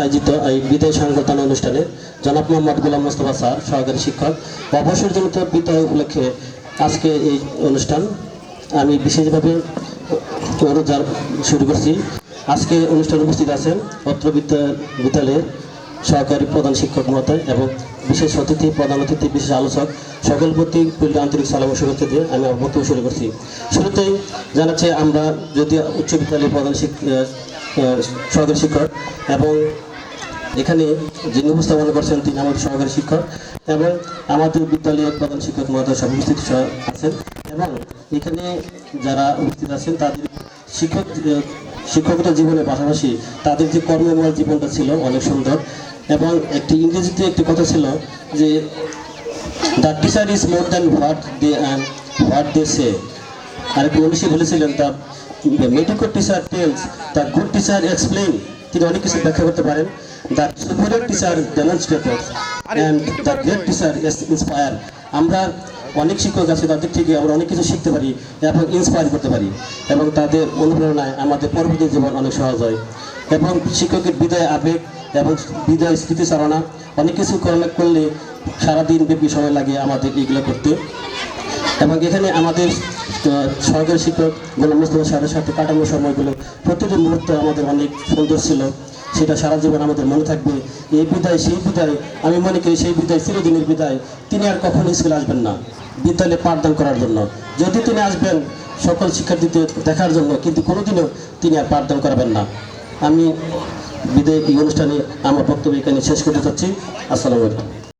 আয়োজিত এই বিদায় সংবর্ধনা অনুষ্ঠানে জনাব মোহাম্মদ গোলাম মোস্তফা স্যার সহকারী শিক্ষক অবসরজনিত বিদায় উপলক্ষে আজকে এই অনুষ্ঠান আমি বিশেষভাবে শুরু করছি। আজকে অনুষ্ঠানে উপস্থিত আছেন অত্র বিদ্যালয়ের সহকারী প্রধান শিক্ষক মহোদয় এবং বিশেষ অতিথি প্রধান অতিথি বিশেষ আলোচক সকল প্রতি আন্তরিক সালাম ও শুভেচ্ছা দিয়ে আমি আমার বক্তব্য শুরু করছি। শুরুতেই জানাচ্ছে আমরা যদি উচ্চ বিদ্যালয়ের প্রধান সহকারী শিক্ষক এবং এখানে যিনি উপস্থাপনা করছেন তিনি আমাদের সহকারী শিক্ষক এবং আমাদের বিদ্যালয়ের প্রধান শিক্ষক মহোদয় সব উপস্থিত আছেন এবং এখানে যারা উপস্থিত আছেন তাদের শিক্ষকতা জীবনের পাশাপাশি তাদের যে কর্মময় জীবনটা ছিল অনেক সুন্দর এবং একটি ইংরেজিতে একটি কথা ছিল যে the teacher is more than what they say. আর একটি মনীষী বলেছিলেন the medical teacher tells, the good teacher explain. তিনি অনেক কিছু ব্যাখ্যা করতে পারেন। The superior teacher demonstrator and the great teacher inspire. আমরা অনেক শিক্ষক আছে তাদের থেকে আমরা অনেক কিছু শিখতে পারি এবং ইন্সপায়ার করতে পারি এবং তাদের অনুপ্রেরণায় আমাদের পরবর্তী জীবন অনেক সহজ হয়। এবং শিক্ষকের বিদায় আবেগ এবং বিদায় স্মৃতিচারণা অনেক কিছু করলে সারাদিন ব্যাপী সময় লাগে আমাদের এইগুলো করতে। এবং এখানে আমাদের সহকারী শিক্ষক গোলাম মোস্তফা স্যারের সাথে কাটানো সময়গুলো প্রতিটি মুহূর্ত আমাদের অনেক সুন্দর ছিল, সেটা সারা জীবন আমাদের মনে থাকবে। এই বিদায় সেই বিদায় আমি মনে করি সেই বিদায় চিরদিনের বিদায়। তিনি আর কখনো স্কুলে আসবেন না বিদ্যালয়ে পাঠদান করার জন্য, যদি তিনি আসবেন সকল শিক্ষার্থীদের দেখার জন্য, কিন্তু কোনোদিনও তিনি আর পাঠদান করাবেন না। আমি বিদায় এই অনুষ্ঠানে আমার বক্তব্য এখানে শেষ করতে চাচ্ছি। আসসালামু আলাইকুম।